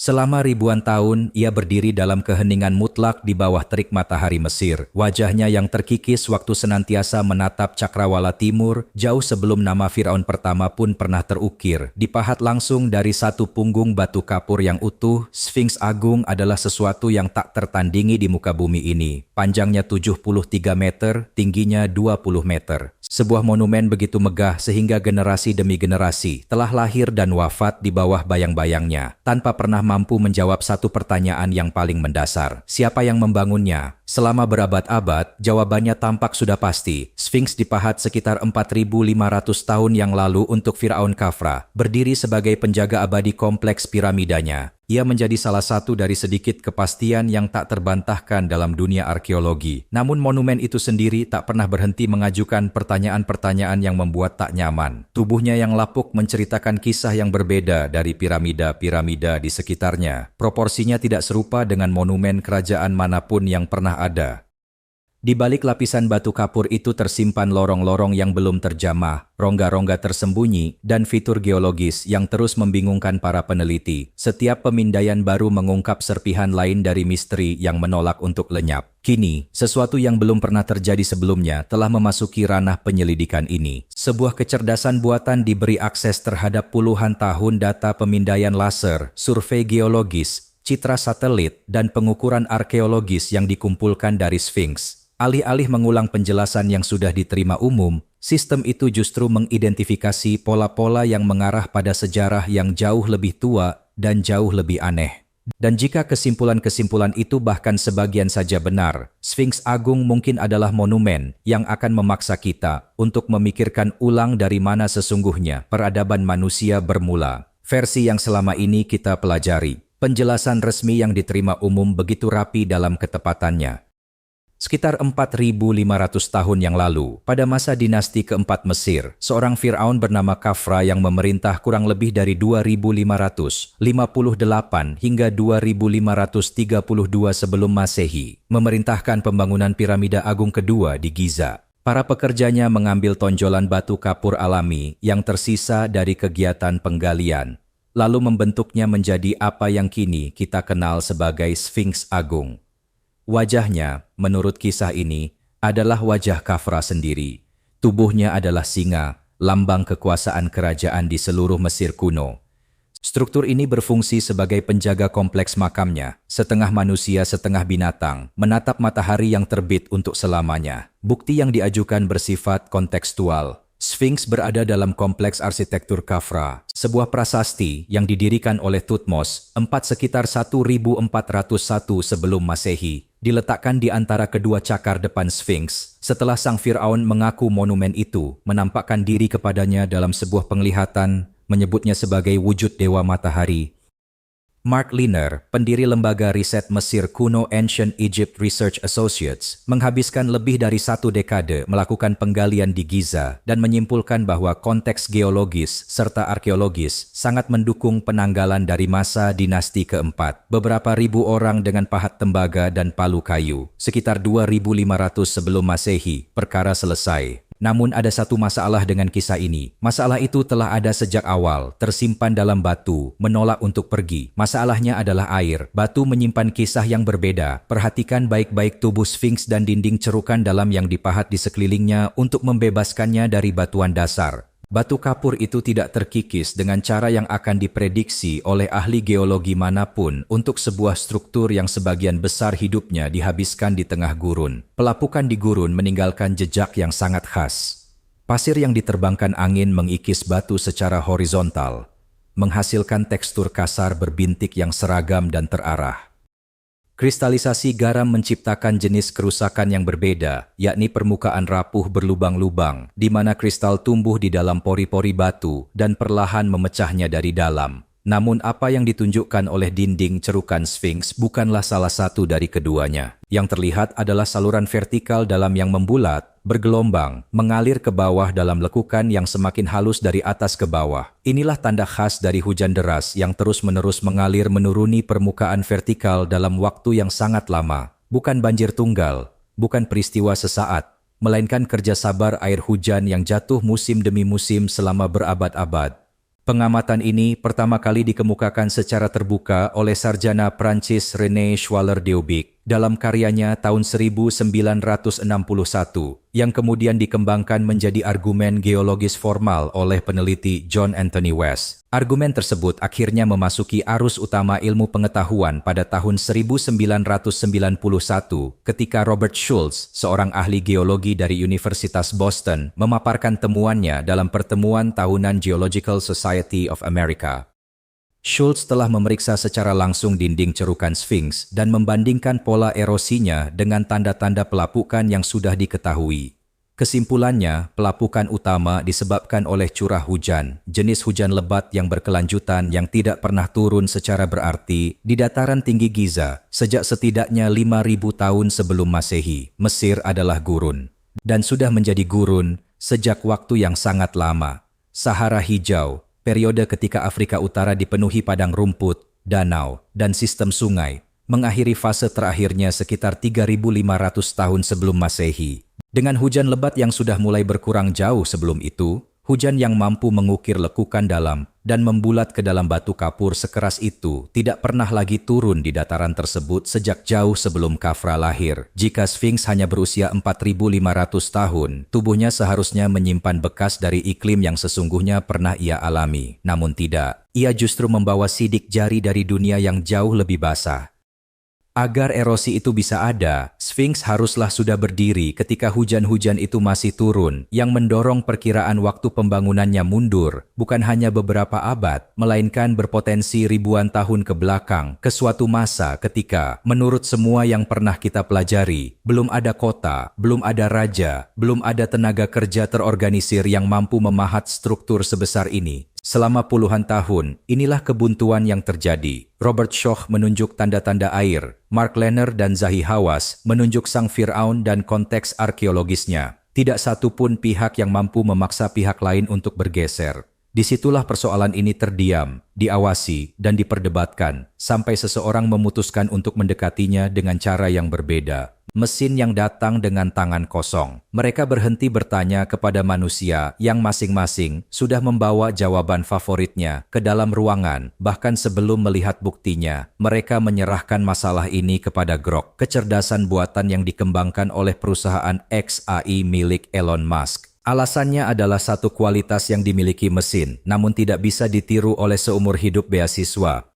Selama ribuan tahun, ia berdiri dalam keheningan mutlak di bawah terik matahari Mesir. Wajahnya yang terkikis waktu senantiasa menatap cakrawala timur, jauh sebelum nama Firaun pertama pun pernah terukir. Dipahat langsung dari satu punggung batu kapur yang utuh, Sphinx Agung adalah sesuatu yang tak tertandingi di muka bumi ini. Panjangnya 73 meter, tingginya 20 meter. Sebuah monumen begitu megah sehingga generasi demi generasi telah lahir dan wafat di bawah bayang-bayangnya, tanpa pernah mampu menjawab satu pertanyaan yang paling mendasar. Siapa yang membangunnya? Selama berabad-abad, jawabannya tampak sudah pasti. Sphinx dipahat sekitar 4.500 tahun yang lalu untuk Firaun Khafra, berdiri sebagai penjaga abadi kompleks piramidanya. Ia menjadi salah satu dari sedikit kepastian yang tak terbantahkan dalam dunia arkeologi. Namun monumen itu sendiri tak pernah berhenti mengajukan pertanyaan-pertanyaan yang membuat tak nyaman. Tubuhnya yang lapuk menceritakan kisah yang berbeda dari piramida-piramida di sekitarnya. Proporsinya tidak serupa dengan monumen kerajaan manapun yang pernah ada. Di balik lapisan batu kapur itu tersimpan lorong-lorong yang belum terjamah, rongga-rongga tersembunyi, dan fitur geologis yang terus membingungkan para peneliti. Setiap pemindaian baru mengungkap serpihan lain dari misteri yang menolak untuk lenyap. Kini, sesuatu yang belum pernah terjadi sebelumnya telah memasuki ranah penyelidikan ini. Sebuah kecerdasan buatan diberi akses terhadap puluhan tahun data pemindaian laser, survei geologis, citra satelit, dan pengukuran arkeologis yang dikumpulkan dari Sphinx. Alih-alih mengulang penjelasan yang sudah diterima umum, sistem itu justru mengidentifikasi pola-pola yang mengarah pada sejarah yang jauh lebih tua dan jauh lebih aneh. Dan jika kesimpulan-kesimpulan itu bahkan sebagian saja benar, Sphinx Agung mungkin adalah monumen yang akan memaksa kita untuk memikirkan ulang dari mana sesungguhnya peradaban manusia bermula. Versi yang selama ini kita pelajari. Penjelasan resmi yang diterima umum begitu rapi dalam ketepatannya. Sekitar 4.500 tahun yang lalu, pada masa dinasti keempat Mesir, seorang Firaun bernama Khafra yang memerintah kurang lebih dari 2.558 hingga 2.532 sebelum Masehi, memerintahkan pembangunan piramida agung kedua di Giza. Para pekerjanya mengambil tonjolan batu kapur alami yang tersisa dari kegiatan penggalian, lalu membentuknya menjadi apa yang kini kita kenal sebagai Sphinx Agung. Wajahnya, menurut kisah ini, adalah wajah Khafra sendiri. Tubuhnya adalah singa, lambang kekuasaan kerajaan di seluruh Mesir kuno. Struktur ini berfungsi sebagai penjaga kompleks makamnya, setengah manusia setengah binatang, menatap matahari yang terbit untuk selamanya. Bukti yang diajukan bersifat kontekstual. Sphinx berada dalam kompleks arsitektur Khafra, sebuah prasasti yang didirikan oleh Thutmose IV sekitar 1401 sebelum Masehi, diletakkan di antara kedua cakar depan Sphinx. Setelah sang Firaun mengaku monumen itu menampakkan diri kepadanya dalam sebuah penglihatan, menyebutnya sebagai wujud dewa matahari. Mark Liner, pendiri lembaga riset Mesir kuno Ancient Egypt Research Associates, menghabiskan lebih dari 1 dekade melakukan penggalian di Giza dan menyimpulkan bahwa konteks geologis serta arkeologis sangat mendukung penanggalan dari masa dinasti keempat. Beberapa ribu orang dengan pahat tembaga dan palu kayu, sekitar 2.500 sebelum Masehi, perkara selesai. Namun ada satu masalah dengan kisah ini. Masalah itu telah ada sejak awal, tersimpan dalam batu, menolak untuk pergi. Masalahnya adalah air. Batu menyimpan kisah yang berbeda. Perhatikan baik-baik tubuh Sphinx dan dinding cerukan dalam yang dipahat di sekelilingnya untuk membebaskannya dari batuan dasar. Batu kapur itu tidak terkikis dengan cara yang akan diprediksi oleh ahli geologi manapun untuk sebuah struktur yang sebagian besar hidupnya dihabiskan di tengah gurun. Pelapukan di gurun meninggalkan jejak yang sangat khas. Pasir yang diterbangkan angin mengikis batu secara horizontal, menghasilkan tekstur kasar berbintik yang seragam dan terarah. Kristalisasi garam menciptakan jenis kerusakan yang berbeda, yakni permukaan rapuh berlubang-lubang, di mana kristal tumbuh di dalam pori-pori batu dan perlahan memecahnya dari dalam. Namun apa yang ditunjukkan oleh dinding cerukan Sphinx bukanlah salah satu dari keduanya. Yang terlihat adalah saluran vertikal dalam yang membulat, bergelombang, mengalir ke bawah dalam lekukan yang semakin halus dari atas ke bawah. Inilah tanda khas dari hujan deras yang terus-menerus mengalir menuruni permukaan vertikal dalam waktu yang sangat lama. Bukan banjir tunggal, bukan peristiwa sesaat, melainkan kerja sabar air hujan yang jatuh musim demi musim selama berabad-abad. Pengamatan ini pertama kali dikemukakan secara terbuka oleh sarjana Prancis René Schwaller-Deubig dalam karyanya tahun 1961 yang kemudian dikembangkan menjadi argumen geologis formal oleh peneliti John Anthony West. Argumen tersebut akhirnya memasuki arus utama ilmu pengetahuan pada tahun 1991 ketika Robert Schultz, seorang ahli geologi dari Universitas Boston, memaparkan temuannya dalam pertemuan tahunan Geological Society of America. Schultz telah memeriksa secara langsung dinding cerukan Sphinx dan membandingkan pola erosinya dengan tanda-tanda pelapukan yang sudah diketahui. Kesimpulannya, pelapukan utama disebabkan oleh curah hujan, jenis hujan lebat yang berkelanjutan yang tidak pernah turun secara berarti di dataran tinggi Giza sejak setidaknya 5.000 tahun sebelum Masehi. Mesir adalah gurun, dan sudah menjadi gurun sejak waktu yang sangat lama. Sahara Hijau, periode ketika Afrika Utara dipenuhi padang rumput, danau, dan sistem sungai, mengakhiri fase terakhirnya sekitar 3.500 tahun sebelum Masehi. Dengan hujan lebat yang sudah mulai berkurang jauh sebelum itu, hujan yang mampu mengukir lekukan dalam dan membulat ke dalam batu kapur sekeras itu tidak pernah lagi turun di dataran tersebut sejak jauh sebelum Khafra lahir. Jika Sphinx hanya berusia 4.500 tahun, tubuhnya seharusnya menyimpan bekas dari iklim yang sesungguhnya pernah ia alami. Namun tidak, ia justru membawa sidik jari dari dunia yang jauh lebih basah. Agar erosi itu bisa ada, Sphinx haruslah sudah berdiri ketika hujan-hujan itu masih turun, yang mendorong perkiraan waktu pembangunannya mundur, bukan hanya beberapa abad, melainkan berpotensi ribuan tahun ke belakang, ke suatu masa ketika, menurut semua yang pernah kita pelajari, belum ada kota, belum ada raja, belum ada tenaga kerja terorganisir yang mampu memahat struktur sebesar ini. Selama puluhan tahun, inilah kebuntuan yang terjadi. Robert Schoch menunjuk tanda-tanda air. Mark Lehner dan Zahi Hawass menunjuk sang Fir'aun dan konteks arkeologisnya. Tidak satu pun pihak yang mampu memaksa pihak lain untuk bergeser. Disitulah persoalan ini terdiam, diawasi, dan diperdebatkan, sampai seseorang memutuskan untuk mendekatinya dengan cara yang berbeda. Mesin yang datang dengan tangan kosong. Mereka berhenti bertanya kepada manusia yang masing-masing sudah membawa jawaban favoritnya ke dalam ruangan. Bahkan sebelum melihat buktinya, mereka menyerahkan masalah ini kepada Grok, kecerdasan buatan yang dikembangkan oleh perusahaan XAI milik Elon Musk. Alasannya adalah satu kualitas yang dimiliki mesin, namun tidak bisa ditiru oleh seumur hidup beasiswa.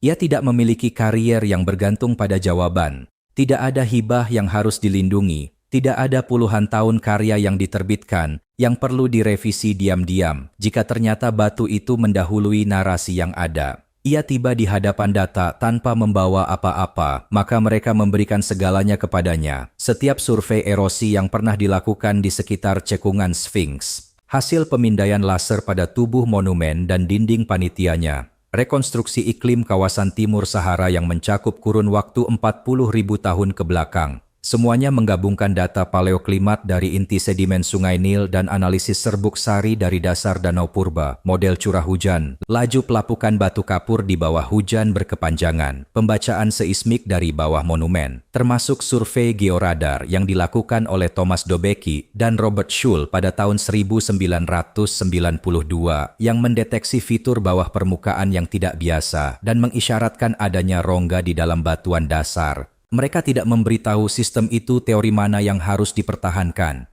Ia tidak memiliki karier yang bergantung pada jawaban. Tidak ada hibah yang harus dilindungi, tidak ada puluhan tahun karya yang diterbitkan, yang perlu direvisi diam-diam, jika ternyata batu itu mendahului narasi yang ada. Ia tiba di hadapan data tanpa membawa apa-apa, maka mereka memberikan segalanya kepadanya. Setiap survei erosi yang pernah dilakukan di sekitar cekungan Sphinx, hasil pemindaian laser pada tubuh monumen dan dinding panitianya, rekonstruksi iklim kawasan Timur Sahara yang mencakup kurun waktu 40.000 tahun ke belakang. Semuanya menggabungkan data paleoklimat dari inti sedimen Sungai Nil dan analisis serbuk sari dari dasar Danau Purba, model curah hujan, laju pelapukan batu kapur di bawah hujan berkepanjangan, pembacaan seismik dari bawah monumen, termasuk survei georadar yang dilakukan oleh Thomas Dobecki dan Robert Schul pada tahun 1992 yang mendeteksi fitur bawah permukaan yang tidak biasa dan mengisyaratkan adanya rongga di dalam batuan dasar. Mereka tidak memberitahu sistem itu teori mana yang harus dipertahankan.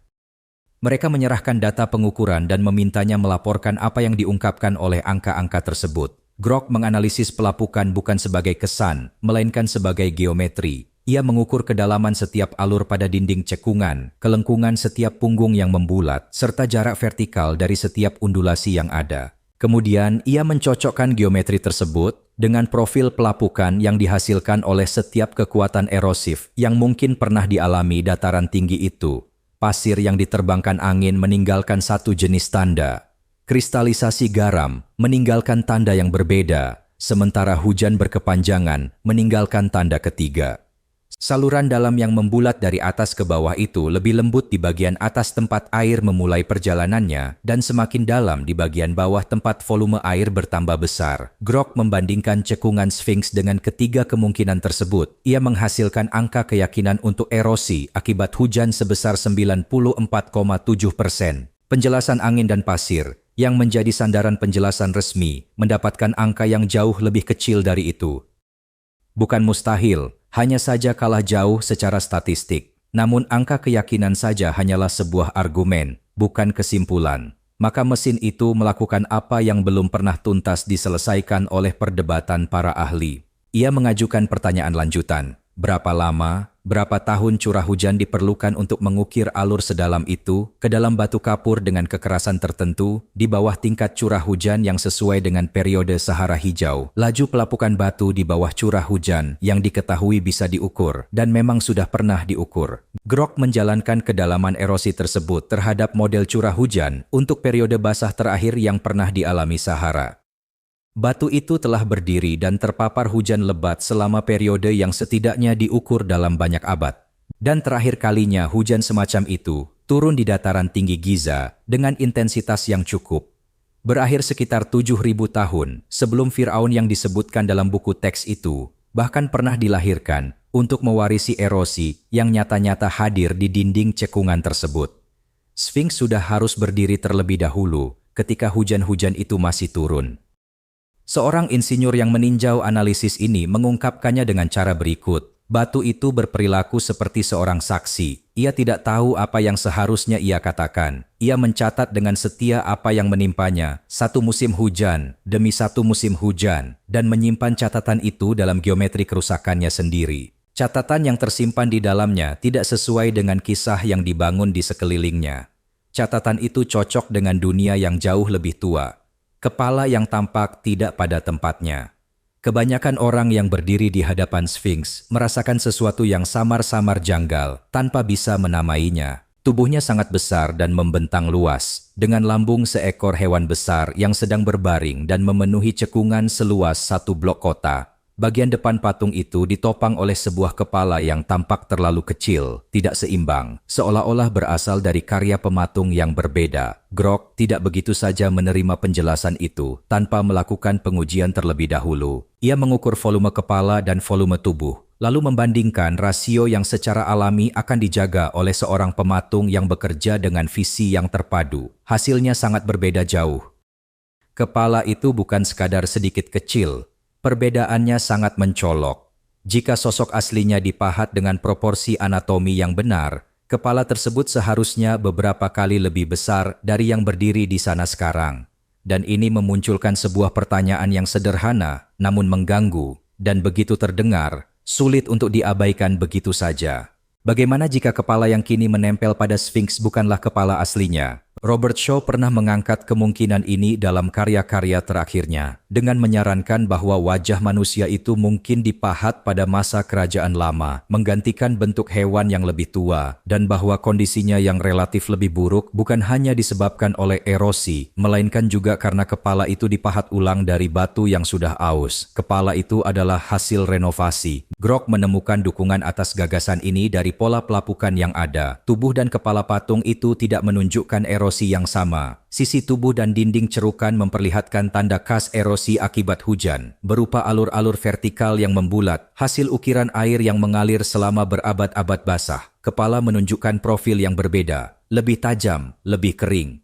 Mereka menyerahkan data pengukuran dan memintanya melaporkan apa yang diungkapkan oleh angka-angka tersebut. Grok menganalisis pelapukan bukan sebagai kesan, melainkan sebagai geometri. Ia mengukur kedalaman setiap alur pada dinding cekungan, kelengkungan setiap punggung yang membulat, serta jarak vertikal dari setiap undulasi yang ada. Kemudian, ia mencocokkan geometri tersebut dengan profil pelapukan yang dihasilkan oleh setiap kekuatan erosif yang mungkin pernah dialami dataran tinggi itu. Pasir yang diterbangkan angin meninggalkan satu jenis tanda. Kristalisasi garam meninggalkan tanda yang berbeda, sementara hujan berkepanjangan meninggalkan tanda ketiga. Saluran dalam yang membulat dari atas ke bawah itu lebih lembut di bagian atas tempat air memulai perjalanannya dan semakin dalam di bagian bawah tempat volume air bertambah besar. Grok membandingkan cekungan Sphinx dengan ketiga kemungkinan tersebut. Ia menghasilkan angka keyakinan untuk erosi akibat hujan sebesar 94,7%. Penjelasan angin dan pasir. Yang menjadi sandaran penjelasan resmi mendapatkan angka yang jauh lebih kecil dari itu. Bukan mustahil, hanya saja kalah jauh secara statistik. Namun angka keyakinan saja hanyalah sebuah argumen, bukan kesimpulan. Maka mesin itu melakukan apa yang belum pernah tuntas diselesaikan oleh perdebatan para ahli. Ia mengajukan pertanyaan lanjutan. Berapa lama, berapa tahun curah hujan diperlukan untuk mengukir alur sedalam itu ke dalam batu kapur dengan kekerasan tertentu di bawah tingkat curah hujan yang sesuai dengan periode Sahara Hijau, laju pelapukan batu di bawah curah hujan yang diketahui bisa diukur dan memang sudah pernah diukur. Grok menjalankan kedalaman erosi tersebut terhadap model curah hujan untuk periode basah terakhir yang pernah dialami Sahara. Batu itu telah berdiri dan terpapar hujan lebat selama periode yang setidaknya diukur dalam banyak abad. Dan terakhir kalinya hujan semacam itu turun di dataran tinggi Giza dengan intensitas yang cukup. Berakhir sekitar 7.000 tahun sebelum Firaun yang disebutkan dalam buku teks itu bahkan pernah dilahirkan untuk mewarisi erosi yang nyata-nyata hadir di dinding cekungan tersebut. Sphinx sudah harus berdiri terlebih dahulu ketika hujan-hujan itu masih turun. Seorang insinyur yang meninjau analisis ini mengungkapkannya dengan cara berikut. Batu itu berperilaku seperti seorang saksi. Ia tidak tahu apa yang seharusnya ia katakan. Ia mencatat dengan setia apa yang menimpanya, satu musim hujan demi satu musim hujan, dan menyimpan catatan itu dalam geometri kerusakannya sendiri. Catatan yang tersimpan di dalamnya tidak sesuai dengan kisah yang dibangun di sekelilingnya. Catatan itu cocok dengan dunia yang jauh lebih tua. Kepala yang tampak tidak pada tempatnya. Kebanyakan orang yang berdiri di hadapan Sphinx merasakan sesuatu yang samar-samar janggal tanpa bisa menamainya. Tubuhnya sangat besar dan membentang luas, dengan lambung seekor hewan besar yang sedang berbaring dan memenuhi cekungan seluas satu blok kota. Bagian depan patung itu ditopang oleh sebuah kepala yang tampak terlalu kecil, tidak seimbang, seolah-olah berasal dari karya pematung yang berbeda. Grok tidak begitu saja menerima penjelasan itu tanpa melakukan pengujian terlebih dahulu. Ia mengukur volume kepala dan volume tubuh, lalu membandingkan rasio yang secara alami akan dijaga oleh seorang pematung yang bekerja dengan visi yang terpadu. Hasilnya sangat berbeda jauh. Kepala itu bukan sekadar sedikit kecil, perbedaannya sangat mencolok. Jika sosok aslinya dipahat dengan proporsi anatomi yang benar, kepala tersebut seharusnya beberapa kali lebih besar dari yang berdiri di sana sekarang. Dan ini memunculkan sebuah pertanyaan yang sederhana, namun mengganggu, dan begitu terdengar, sulit untuk diabaikan begitu saja. Bagaimana jika kepala yang kini menempel pada Sphinx bukanlah kepala aslinya? Robert Shaw pernah mengangkat kemungkinan ini dalam karya-karya terakhirnya, dengan menyarankan bahwa wajah manusia itu mungkin dipahat pada masa kerajaan lama, menggantikan bentuk hewan yang lebih tua, dan bahwa kondisinya yang relatif lebih buruk bukan hanya disebabkan oleh erosi, melainkan juga karena kepala itu dipahat ulang dari batu yang sudah aus. Kepala itu adalah hasil renovasi. Grok menemukan dukungan atas gagasan ini dari pola pelapukan yang ada. Tubuh dan kepala patung itu tidak menunjukkan erosi yang sama. Sisi tubuh dan dinding cerukan memperlihatkan tanda khas erosi akibat hujan, berupa alur-alur vertikal yang membulat, hasil ukiran air yang mengalir selama berabad-abad basah. Kepala menunjukkan profil yang berbeda, lebih tajam, lebih kering.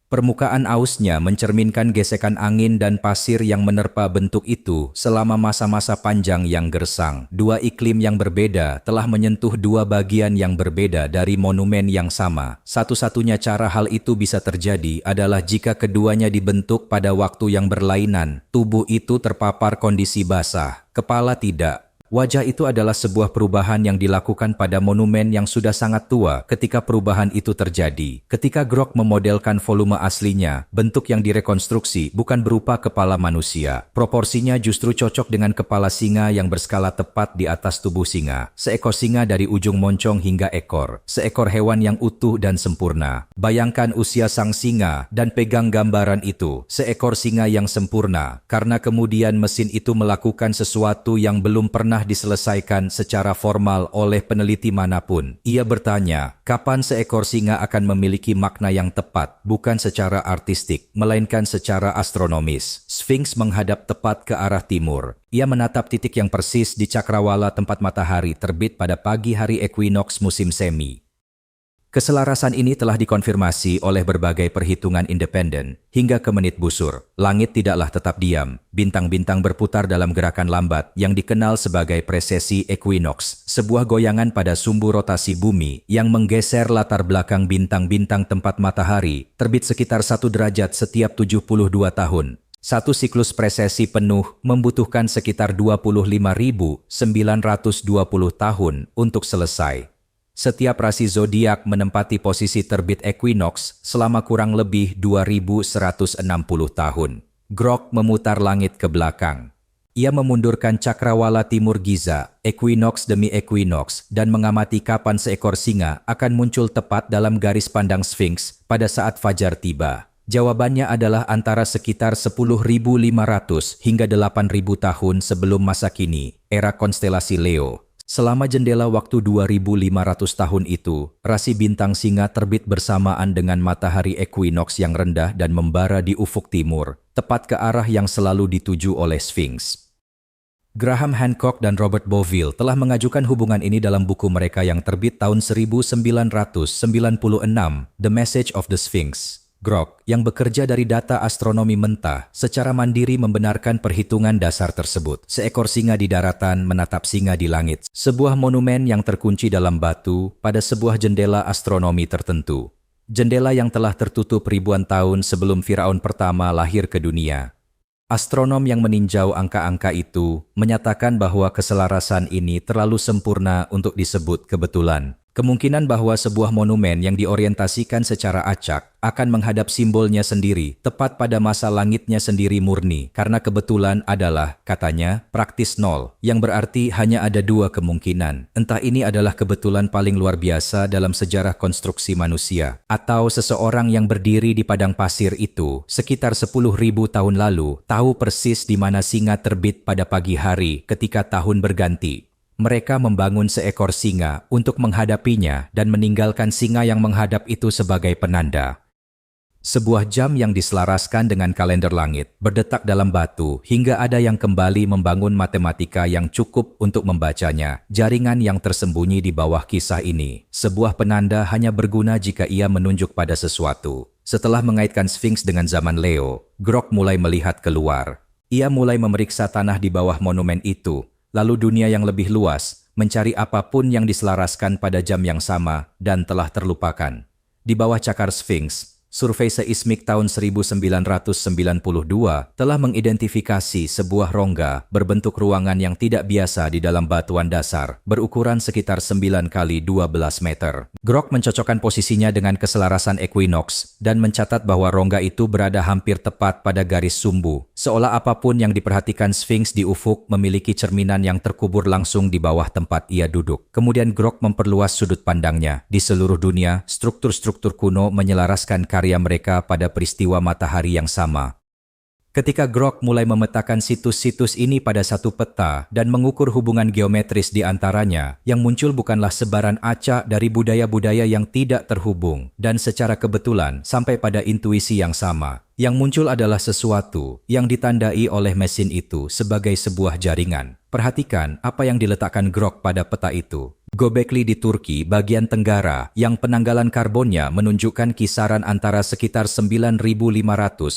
Permukaan ausnya mencerminkan gesekan angin dan pasir yang menerpa bentuk itu selama masa-masa panjang yang gersang. Dua iklim yang berbeda telah menyentuh dua bagian yang berbeda dari monumen yang sama. Satu-satunya cara hal itu bisa terjadi adalah jika keduanya dibentuk pada waktu yang berlainan. Tubuh itu terpapar kondisi basah, kepala tidak. Wajah itu adalah sebuah perubahan yang dilakukan pada monumen yang sudah sangat tua ketika perubahan itu terjadi. Ketika Grok memodelkan volume aslinya, bentuk yang direkonstruksi bukan berupa kepala manusia. Proporsinya justru cocok dengan kepala singa yang berskala tepat di atas tubuh singa. Seekor singa dari ujung moncong hingga ekor. Seekor hewan yang utuh dan sempurna. Bayangkan usia sang singa dan pegang gambaran itu. Seekor singa yang sempurna, karena kemudian mesin itu melakukan sesuatu yang belum pernah diselesaikan secara formal oleh peneliti manapun. Ia bertanya, kapan seekor singa akan memiliki makna yang tepat, bukan secara artistik, melainkan secara astronomis. Sphinx menghadap tepat ke arah timur. Ia menatap titik yang persis di cakrawala tempat matahari terbit pada pagi hari equinox musim semi. Keselarasan ini telah dikonfirmasi oleh berbagai perhitungan independen. Hingga ke menit busur, langit tidaklah tetap diam. Bintang-bintang berputar dalam gerakan lambat yang dikenal sebagai precessi equinox, sebuah goyangan pada sumbu rotasi bumi yang menggeser latar belakang bintang-bintang tempat matahari terbit sekitar 1 derajat setiap 72 tahun. Satu siklus precessi penuh membutuhkan sekitar 25.920 tahun untuk selesai. Setiap rasi zodiak menempati posisi terbit equinox selama kurang lebih 2160 tahun. Grok memutar langit ke belakang. Ia memundurkan cakrawala timur Giza, equinox demi equinox, dan mengamati kapan seekor singa akan muncul tepat dalam garis pandang Sphinx pada saat fajar tiba. Jawabannya adalah antara sekitar 10.500 hingga 8.000 tahun sebelum masa kini, era konstelasi Leo. Selama jendela waktu 2.500 tahun itu, rasi bintang Singa terbit bersamaan dengan matahari equinox yang rendah dan membara di ufuk timur, tepat ke arah yang selalu dituju oleh Sphinx. Graham Hancock dan Robert Boville telah mengajukan hubungan ini dalam buku mereka yang terbit tahun 1996, The Message of the Sphinx. Grok, yang bekerja dari data astronomi mentah, secara mandiri membenarkan perhitungan dasar tersebut. Seekor singa di daratan menatap singa di langit, sebuah monumen yang terkunci dalam batu pada sebuah jendela astronomi tertentu. Jendela yang telah tertutup ribuan tahun sebelum Firaun pertama lahir ke dunia. Astronom yang meninjau angka-angka itu menyatakan bahwa keselarasan ini terlalu sempurna untuk disebut kebetulan. Kemungkinan bahwa sebuah monumen yang diorientasikan secara acak akan menghadap simbolnya sendiri tepat pada masa langitnya sendiri murni, karena kebetulan adalah, katanya, praktis nol, yang berarti hanya ada 2 kemungkinan. Entah ini adalah kebetulan paling luar biasa dalam sejarah konstruksi manusia, atau seseorang yang berdiri di padang pasir itu sekitar 10.000 tahun lalu tahu persis di mana singa terbit pada pagi hari ketika tahun berganti. Mereka membangun seekor singa untuk menghadapinya dan meninggalkan singa yang menghadap itu sebagai penanda. Sebuah jam yang diselaraskan dengan kalender langit berdetak dalam batu hingga ada yang kembali membangun matematika yang cukup untuk membacanya. Jaringan yang tersembunyi di bawah kisah ini, sebuah penanda hanya berguna jika ia menunjuk pada sesuatu. Setelah mengaitkan Sphinx dengan zaman Leo, Grok mulai melihat keluar. Ia mulai memeriksa tanah di bawah monumen itu. Lalu dunia yang lebih luas, mencari apapun yang diselaraskan pada jam yang sama dan telah terlupakan. Di bawah cakar Sphinx, survei seismik tahun 1992 telah mengidentifikasi sebuah rongga berbentuk ruangan yang tidak biasa di dalam batuan dasar, berukuran sekitar 9 kali 12 meter. Grok mencocokkan posisinya dengan keselarasan equinox dan mencatat bahwa rongga itu berada hampir tepat pada garis sumbu, seolah apapun yang diperhatikan Sphinx di ufuk memiliki cerminan yang terkubur langsung di bawah tempat ia duduk. Kemudian Grok memperluas sudut pandangnya. Di seluruh dunia, struktur-struktur kuno menyelaraskan karya mereka pada peristiwa matahari yang sama. Ketika Grok mulai memetakan situs-situs ini pada satu peta dan mengukur hubungan geometris di antaranya, yang muncul bukanlah sebaran acak dari budaya-budaya yang tidak terhubung dan secara kebetulan sampai pada intuisi yang sama. Yang muncul adalah sesuatu yang ditandai oleh mesin itu sebagai sebuah jaringan. Perhatikan apa yang diletakkan Grok pada peta itu. Göbekli di Turki bagian tenggara yang penanggalan karbonnya menunjukkan kisaran antara sekitar 9.500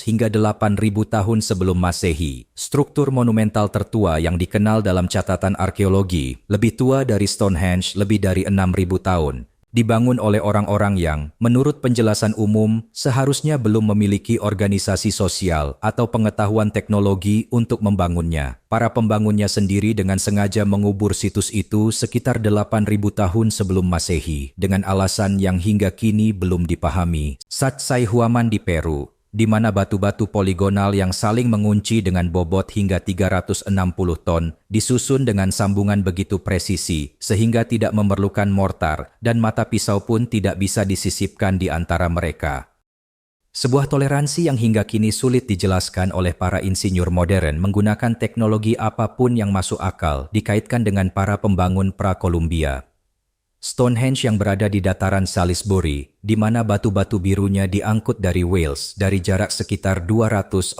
hingga 8.000 tahun sebelum Masehi. Struktur monumental tertua yang dikenal dalam catatan arkeologi, lebih tua dari Stonehenge lebih dari 6.000 tahun. Dibangun oleh orang-orang yang, menurut penjelasan umum, seharusnya belum memiliki organisasi sosial atau pengetahuan teknologi untuk membangunnya. Para pembangunnya sendiri dengan sengaja mengubur situs itu sekitar 8.000 tahun sebelum Masehi, dengan alasan yang hingga kini belum dipahami. Sacsayhuaman di Peru, di mana batu-batu poligonal yang saling mengunci dengan bobot hingga 360 ton, disusun dengan sambungan begitu presisi, sehingga tidak memerlukan mortar, dan mata pisau pun tidak bisa disisipkan di antara mereka. Sebuah toleransi yang hingga kini sulit dijelaskan oleh para insinyur modern menggunakan teknologi apapun yang masuk akal dikaitkan dengan para pembangun pra-Kolumbia. Stonehenge yang berada di dataran Salisbury, di mana batu-batu birunya diangkut dari Wales dari jarak sekitar 240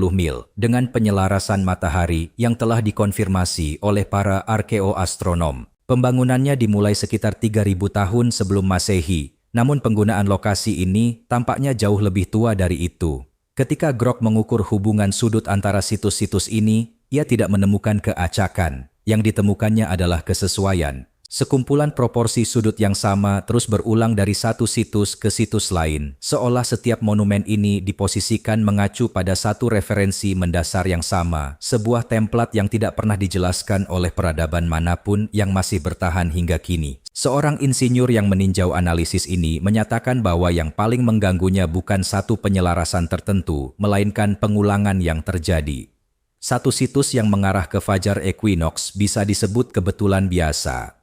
mil dengan penyelarasan matahari yang telah dikonfirmasi oleh para arkeoastronom. Pembangunannya dimulai sekitar 3.000 tahun sebelum Masehi Namun penggunaan lokasi ini tampaknya jauh lebih tua dari itu. Ketika Grok mengukur hubungan sudut antara situs-situs ini, ia tidak menemukan keacakan. Yang ditemukannya adalah kesesuaian. Sekumpulan proporsi sudut yang sama terus berulang dari satu situs ke situs lain, seolah setiap monumen ini diposisikan mengacu pada satu referensi mendasar yang sama, sebuah template yang tidak pernah dijelaskan oleh peradaban manapun yang masih bertahan hingga kini. Seorang insinyur yang meninjau analisis ini menyatakan bahwa yang paling mengganggunya bukan satu penyelarasan tertentu, melainkan pengulangan yang terjadi. Satu situs yang mengarah ke fajar equinox bisa disebut kebetulan biasa.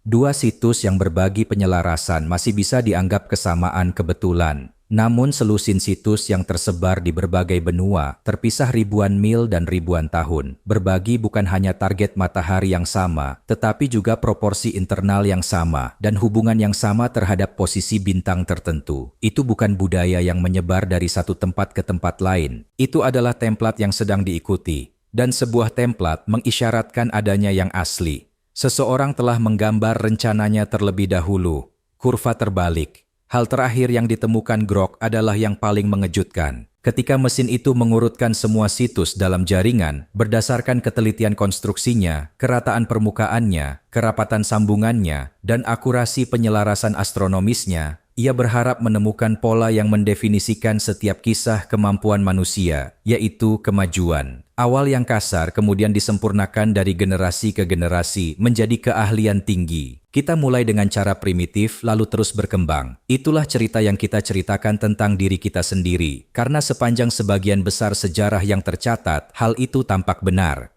Dua situs yang berbagi penyelarasan masih bisa dianggap kesamaan kebetulan. Namun selusin situs yang tersebar di berbagai benua, terpisah ribuan mil dan ribuan tahun, berbagi bukan hanya target matahari yang sama, tetapi juga proporsi internal yang sama dan hubungan yang sama terhadap posisi bintang tertentu. Itu bukan budaya yang menyebar dari satu tempat ke tempat lain. Itu adalah template yang sedang diikuti. Dan sebuah template mengisyaratkan adanya yang asli. Seseorang telah menggambar rencananya terlebih dahulu. Kurva terbalik. Hal terakhir yang ditemukan Grok adalah yang paling mengejutkan. Ketika mesin itu mengurutkan semua situs dalam jaringan, berdasarkan ketelitian konstruksinya, kerataan permukaannya, kerapatan sambungannya, dan akurasi penyelarasan astronomisnya, ia berharap menemukan pola yang mendefinisikan setiap kisah kemampuan manusia, yaitu kemajuan. Awal yang kasar kemudian disempurnakan dari generasi ke generasi menjadi keahlian tinggi. Kita mulai dengan cara primitif lalu terus berkembang. Itulah cerita yang kita ceritakan tentang diri kita sendiri. Karena sepanjang sebagian besar sejarah yang tercatat, hal itu tampak benar.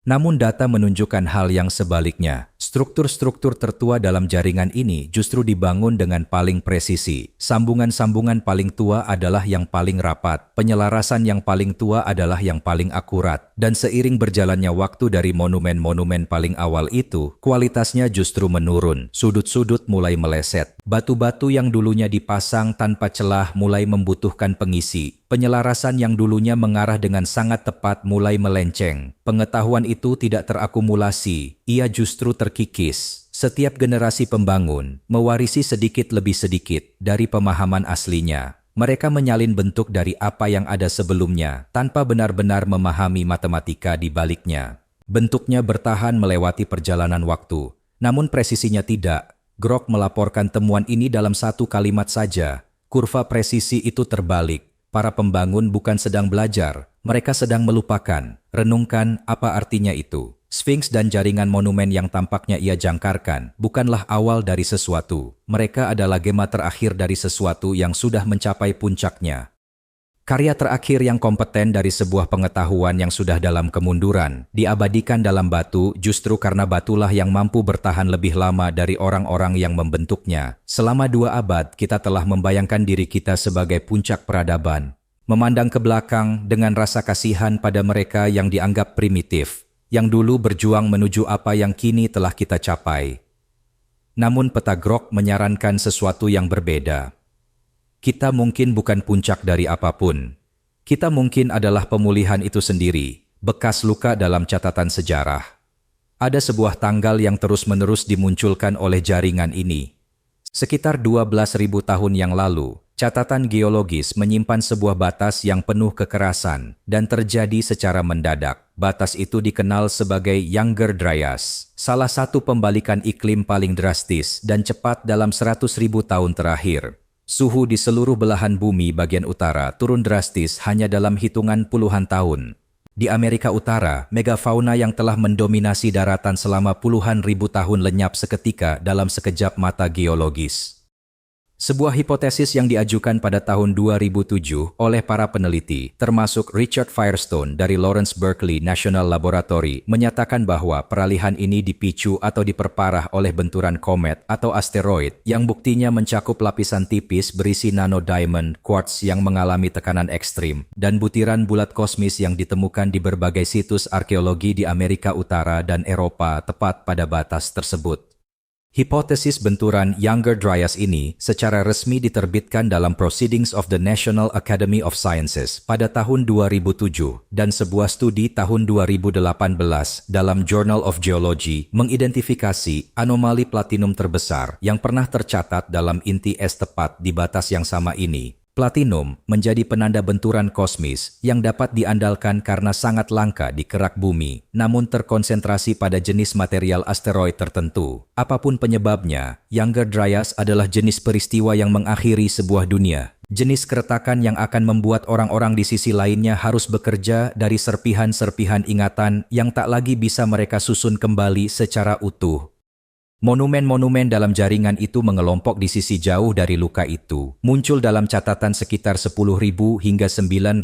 Namun data menunjukkan hal yang sebaliknya. Struktur-struktur tertua dalam jaringan ini justru dibangun dengan paling presisi. Sambungan-sambungan paling tua adalah yang paling rapat. Penyelarasan yang paling tua adalah yang paling akurat. Dan seiring berjalannya waktu dari monumen-monumen paling awal itu, kualitasnya justru menurun. Sudut-sudut mulai meleset. Batu-batu yang dulunya dipasang tanpa celah mulai membutuhkan pengisi. Penyelarasan yang dulunya mengarah dengan sangat tepat mulai melenceng. Pengetahuan itu tidak terakumulasi, ia justru terkikis. Setiap generasi pembangun mewarisi sedikit lebih sedikit dari pemahaman aslinya. Mereka menyalin bentuk dari apa yang ada sebelumnya tanpa benar-benar memahami matematika di baliknya. Bentuknya bertahan melewati perjalanan waktu, namun presisinya tidak. Grok melaporkan temuan ini dalam satu kalimat saja. Kurva presisi itu terbalik. Para pembangun bukan sedang belajar, mereka sedang melupakan. Renungkan apa artinya itu. Sphinx dan jaringan monumen yang tampaknya ia jangkarkan bukanlah awal dari sesuatu. Mereka adalah gema terakhir dari sesuatu yang sudah mencapai puncaknya. Karya terakhir yang kompeten dari sebuah pengetahuan yang sudah dalam kemunduran, diabadikan dalam batu justru karena batulah yang mampu bertahan lebih lama dari orang-orang yang membentuknya. Selama 2 abad, kita telah membayangkan diri kita sebagai puncak peradaban. Memandang ke belakang dengan rasa kasihan pada mereka yang dianggap primitif, yang dulu berjuang menuju apa yang kini telah kita capai. Namun peta Grok menyarankan sesuatu yang berbeda. Kita mungkin bukan puncak dari apapun. Kita mungkin adalah pemulihan itu sendiri, bekas luka dalam catatan sejarah. Ada sebuah tanggal yang terus-menerus dimunculkan oleh jaringan ini. Sekitar 12.000 tahun yang lalu, catatan geologis menyimpan sebuah batas yang penuh kekerasan dan terjadi secara mendadak. Batas itu dikenal sebagai Younger Dryas, salah satu pembalikan iklim paling drastis dan cepat dalam 100.000 tahun terakhir. Suhu di seluruh belahan bumi bagian utara turun drastis hanya dalam hitungan puluhan tahun. Di Amerika Utara, megafauna yang telah mendominasi daratan selama puluhan ribu tahun lenyap seketika dalam sekejap mata geologis. Sebuah hipotesis yang diajukan pada tahun 2007 oleh para peneliti, termasuk Richard Firestone dari Lawrence Berkeley National Laboratory, menyatakan bahwa peralihan ini dipicu atau diperparah oleh benturan komet atau asteroid yang buktinya mencakup lapisan tipis berisi nanodiamond quartz yang mengalami tekanan ekstrim, dan butiran bulat kosmis yang ditemukan di berbagai situs arkeologi di Amerika Utara dan Eropa tepat pada batas tersebut. Hipotesis benturan Younger Dryas ini secara resmi diterbitkan dalam Proceedings of the National Academy of Sciences pada tahun 2007 dan sebuah studi tahun 2018 dalam Journal of Geology mengidentifikasi anomali platinum terbesar yang pernah tercatat dalam inti es tepat di batas yang sama ini. Platinum menjadi penanda benturan kosmis yang dapat diandalkan karena sangat langka di kerak bumi, namun terkonsentrasi pada jenis material asteroid tertentu. Apapun penyebabnya, Younger Dryas adalah jenis peristiwa yang mengakhiri sebuah dunia. Jenis keretakan yang akan membuat orang-orang di sisi lainnya harus bekerja dari serpihan-serpihan ingatan yang tak lagi bisa mereka susun kembali secara utuh. Monumen-monumen dalam jaringan itu mengelompok di sisi jauh dari luka itu. Muncul dalam catatan sekitar 10.000 hingga 9.500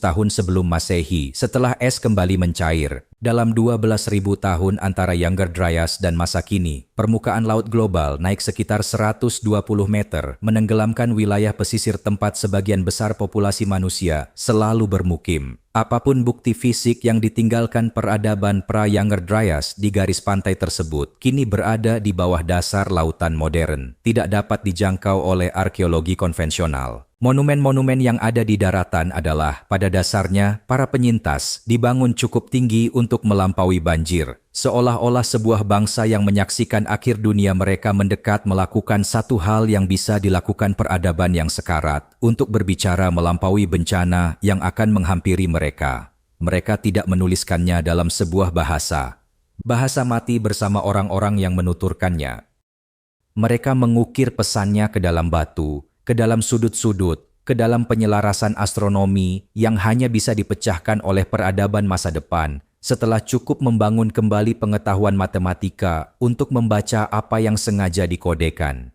tahun sebelum Masehi setelah es kembali mencair. Dalam 12.000 tahun antara Younger Dryas dan masa kini, permukaan laut global naik sekitar 120 meter, menenggelamkan wilayah pesisir tempat sebagian besar populasi manusia selalu bermukim. Apapun bukti fisik yang ditinggalkan peradaban pra-Younger Dryas di garis pantai tersebut, kini berada di bawah dasar lautan modern, tidak dapat dijangkau oleh arkeologi konvensional. Monumen-monumen yang ada di daratan adalah, pada dasarnya, para penyintas dibangun cukup tinggi untuk melampaui banjir. Seolah-olah sebuah bangsa yang menyaksikan akhir dunia mereka mendekat melakukan satu hal yang bisa dilakukan peradaban yang sekarat, untuk berbicara melampaui bencana yang akan menghampiri mereka. Mereka tidak menuliskannya dalam sebuah bahasa. Bahasa mati bersama orang-orang yang menuturkannya. Mereka mengukir pesannya ke dalam batu, ke dalam sudut-sudut, ke dalam penyelarasan astronomi yang hanya bisa dipecahkan oleh peradaban masa depan setelah cukup membangun kembali pengetahuan matematika untuk membaca apa yang sengaja dikodekan.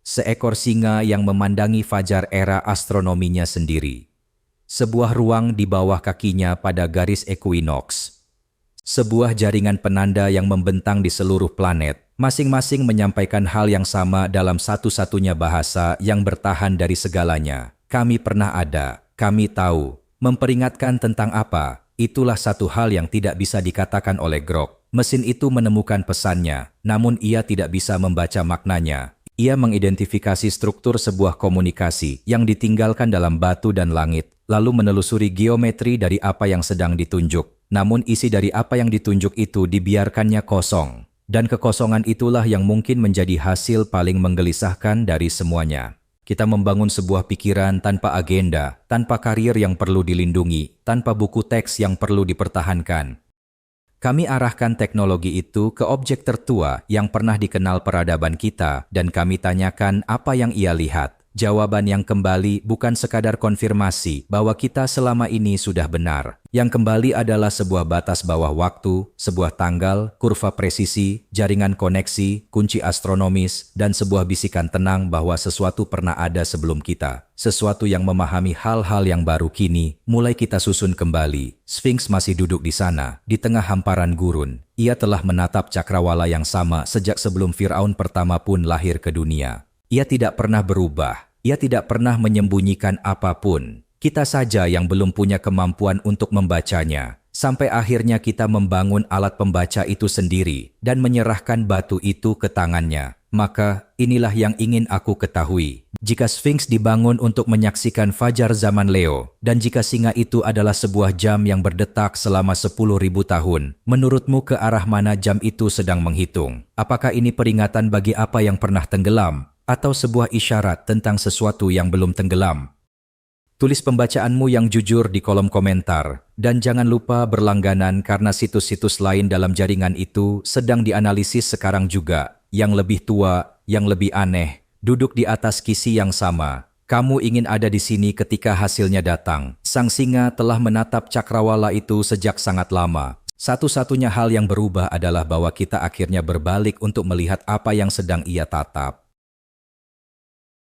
Seekor singa yang memandangi fajar era astronominya sendiri. Sebuah ruang di bawah kakinya pada garis equinox. Sebuah jaringan penanda yang membentang di seluruh planet, masing-masing menyampaikan hal yang sama dalam satu-satunya bahasa yang bertahan dari segalanya. Kami pernah ada, kami tahu. Memperingatkan tentang apa? Itulah satu hal yang tidak bisa dikatakan oleh Grok. Mesin itu menemukan pesannya, namun ia tidak bisa membaca maknanya. Ia mengidentifikasi struktur sebuah komunikasi yang ditinggalkan dalam batu dan langit, lalu menelusuri geometri dari apa yang sedang ditunjuk. Namun isi dari apa yang ditunjuk itu dibiarkannya kosong. Dan kekosongan itulah yang mungkin menjadi hasil paling menggelisahkan dari semuanya. Kita membangun sebuah pikiran tanpa agenda, tanpa karir yang perlu dilindungi, tanpa buku teks yang perlu dipertahankan. Kami arahkan teknologi itu ke objek tertua yang pernah dikenal peradaban kita dan kami tanyakan apa yang ia lihat. Jawaban yang kembali bukan sekadar konfirmasi bahwa kita selama ini sudah benar. Yang kembali adalah sebuah batas bawah waktu, sebuah tanggal, kurva presisi, jaringan koneksi, kunci astronomis, dan sebuah bisikan tenang bahwa sesuatu pernah ada sebelum kita. Sesuatu yang memahami hal-hal yang baru kini, mulai kita susun kembali. Sphinx masih duduk di sana, di tengah hamparan gurun. Ia telah menatap cakrawala yang sama sejak sebelum Firaun pertama pun lahir ke dunia. Ia tidak pernah berubah. Ia tidak pernah menyembunyikan apapun. Kita saja yang belum punya kemampuan untuk membacanya. Sampai akhirnya kita membangun alat pembaca itu sendiri dan menyerahkan batu itu ke tangannya. Maka inilah yang ingin aku ketahui. Jika Sphinx dibangun untuk menyaksikan fajar zaman Leo, dan jika singa itu adalah sebuah jam yang berdetak selama 10.000 tahun, menurutmu ke arah mana jam itu sedang menghitung? Apakah ini peringatan bagi apa yang pernah tenggelam? Atau sebuah isyarat tentang sesuatu yang belum tenggelam? Tulis pembacaanmu yang jujur di kolom komentar, dan jangan lupa berlangganan karena situs-situs lain dalam jaringan itu sedang dianalisis sekarang juga, yang lebih tua, yang lebih aneh, duduk di atas kisi yang sama. Kamu ingin ada di sini ketika hasilnya datang. Sang singa telah menatap cakrawala itu sejak sangat lama. Satu-satunya hal yang berubah adalah bahwa kita akhirnya berbalik untuk melihat apa yang sedang ia tatap.